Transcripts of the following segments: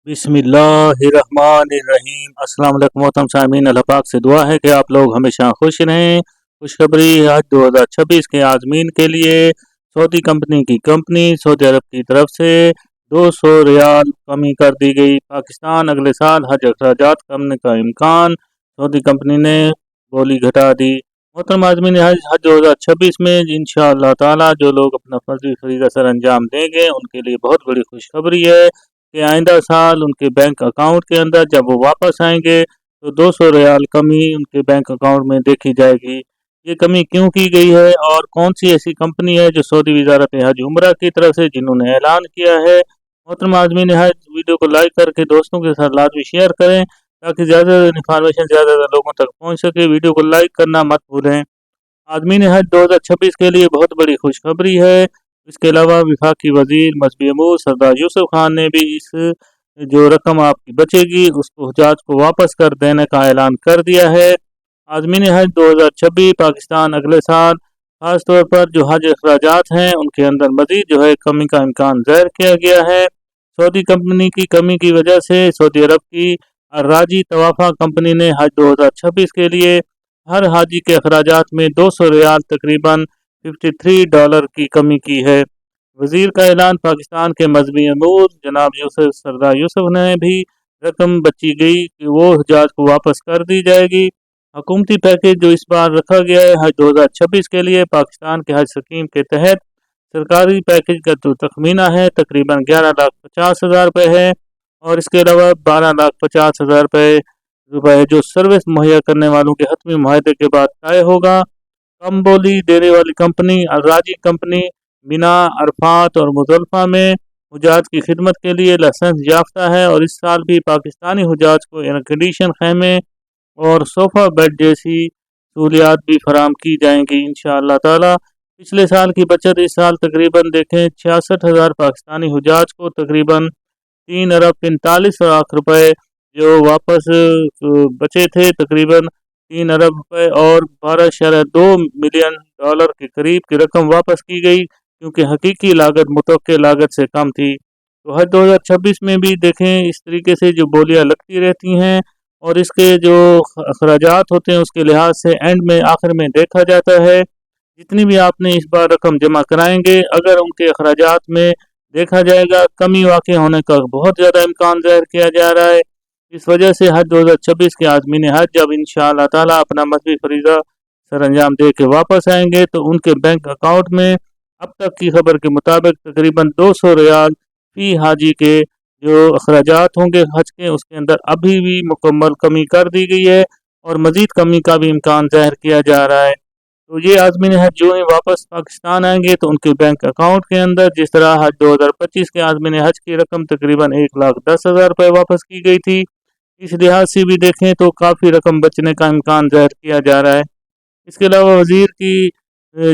बिस्मिल्लाहिर्रहमानिर्रहीम। अस्सलाम वालेकुम मोहतरम सामीन, अल्लाह पाक से दुआ है कि आप लोग हमेशा खुश रहें। खुशखबरी आज 2026 के आज़मीन के लिए सऊदी कंपनी सऊदी अरब की तरफ से 200 रियाल कमी कर दी गई। पाकिस्तान अगले साल हज अखराजात कम का इम्कान, सऊदी कंपनी ने बोली घटा दी। मोहतरम आज़मीन हज 2026 में इंशाअल्लाह ताला जो लोग अपना फर्जी खरीदा सर अंजाम देंगे उनके लिए बहुत बड़ी खुशखबरी है कि आइंदा साल उनके बैंक अकाउंट के अंदर जब वो वापस आएंगे तो 200 रियाल कमी उनके बैंक अकाउंट में देखी जाएगी। ये कमी क्यों की गई है और कौन सी ऐसी कंपनी है जो सऊदी वजारत हज उम्रा की तरफ से जिन्होंने ऐलान किया है। मोहतरम आज़मीन हज वीडियो को लाइक करके दोस्तों के साथ लाजमी शेयर करें ताकि ज़्यादा इन्फॉर्मेशन ज़्यादा लोगों तक पहुँच सके। वीडियो को लाइक करना मत भूलें। आज़मीन हज 2026 के लिए बहुत बड़ी खुशखबरी है। इसके अलावा वफाकी वज़ीर मजहबी अमूर सरदार यूसुफ खान ने भी इस जो रकम आपकी बचेगी उसको हुजाज को वापस कर देने का ऐलान कर दिया है। आज़मीन हज 2026 पाकिस्तान अगले साल खास तौर पर जो हज अखराजात हैं उनके अंदर मज़ीद जो है कमी का इम्कान ज़ाहिर किया गया है। सऊदी कंपनी की कमी की वजह से सऊदी अरब की राजी तवाफ़ा कंपनी ने हज 2026 के लिए हर हाजी के अखराजात में 200 रियाल तकरीबन $53 की कमी की है। वज़ीर का ऐलान पाकिस्तान के मजहबी अमूर जनाब सरदार यूसुफ ने भी रकम बची गई कि वो हुजाज को वापस कर दी जाएगी। हुकूमती पैकेज जो इस बार रखा गया है हज 2026 के लिए पाकिस्तान के हज स्कीम के तहत सरकारी पैकेज का जो तखमीना है तकरीबन 11,50,000 रुपये है और इसके अलावा 12,50,000 रुपये जो सर्विस मुहैया करने वालों के हतमी माहदे के बाद तय होगा। कम बोली देने वाली कंपनी राजी कंपनी मिना अरफात और मुजल्फा में हुजाज की खिदमत के लिए लाइसेंस याफ्ता है और इस साल भी पाकिस्तानी हुजाज को एयर कंडीशन खैमे और सोफ़ा बेड जैसी सहूलियात भी फराम की जाएंगी इंशाअल्लाह ताला। पिछले साल की बचत इस साल तकरीबन देखें 66,000 पाकिस्तानी हुजाज को तकरीबन 3 अरब 45 लाख रुपये जो वापस बचे थे तकरीबन 3 अरब रुपये और 12.2 मिलियन डॉलर के करीब की रकम वापस की गई क्योंकि हकीकी लागत मुतवक्किल लागत से कम थी। तो हज 2026 में भी देखें इस तरीके से जो बोलियां लगती रहती हैं और इसके जो अखराजात होते हैं उसके लिहाज से एंड में आखिर में देखा जाता है जितनी भी आपने इस बार रकम जमा कराएंगे अगर उनके अखराजात में देखा जाएगा कमी वाक़ई होने का बहुत ज़्यादा इम्कान ज़ाहिर किया जा रहा है। इस वजह से हज 2026 के आज़मीन हज जब इंशाअल्लाह ताला अपना मजहबी फरीज़ा सर अंजाम दे के वापस आएंगे तो उनके बैंक अकाउंट में अब तक की खबर के मुताबिक तकरीबन 200 रियाल फी हाजी के जो अखराजात होंगे हज के उसके अंदर अभी भी मुकम्मल कमी कर दी गई है और मज़ीद कमी का भी इम्कान ज़ाहिर किया जा रहा है। तो ये आज़मीन हज जो ही वापस पाकिस्तान आएंगे तो उनके बैंक अकाउंट के अंदर जिस तरह हज 2025 के आज़मीन हज की रकम तकरीबन 1,10,000 रुपये वापस की गई थी इस लिहाज से भी देखें तो काफ़ी रकम बचने का इम्कान ज़ाहिर किया जा रहा है। इसके अलावा वज़ीर की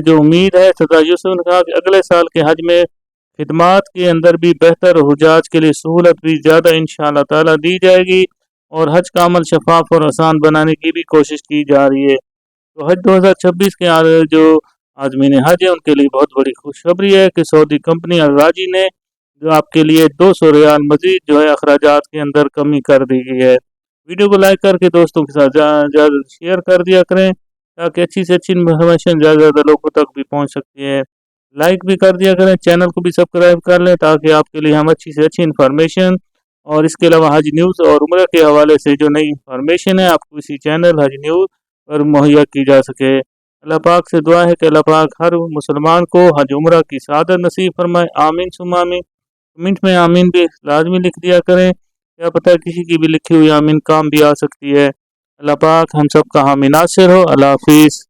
जो उम्मीद है सरदार यूसुफ ने कहा कि अगले साल के हज में खिदमात के अंदर भी बेहतर हुजाज के लिए सहूलत भी ज़्यादा इंशाअल्लाह ताला दी जाएगी और हज का अमल शफाफ और आसान बनाने की भी कोशिश की जा रही है। तो हज 2026 के जो आज़मीन हज है उनके लिए बहुत बड़ी खुशखबरी है कि सऊदी कंपनी राजी ने जो आपके लिए 200 रियाल मजीद जो है अखराजात के अंदर कमी कर दी गई है। वीडियो को लाइक करके दोस्तों के साथ ज़्यादा शेयर कर दिया करें ताकि अच्छी से अच्छी इन्फॉर्मेशन ज़्यादा से ज़्यादा लोगों तक भी पहुंच सकती है। लाइक भी कर दिया करें, चैनल को भी सब्सक्राइब कर लें ताकि आपके लिए हम अच्छी से अच्छी इन्फॉर्मेशन और इसके अलावा हज न्यूज़ और उम्र के हवाले से जो नई इन्फॉर्मेशन है आपको इसी चैनल हज न्यूज़ पर मुहैया की जा सके। अल्लाह पाक से दुआ है कि अल्लाह पाक हर मुसलमान को हज उम्रा की सादत नसीब फरमाए। आमीन सुम्मा आमीन। कमेंट में आमीन भी लाजमी लिख दिया करें, क्या पता किसी की भी लिखी हुई आमीन काम भी आ सकती है। अल्लाह पाक हम सब का हामी नासिर हो। अल्लाह हाफिज़।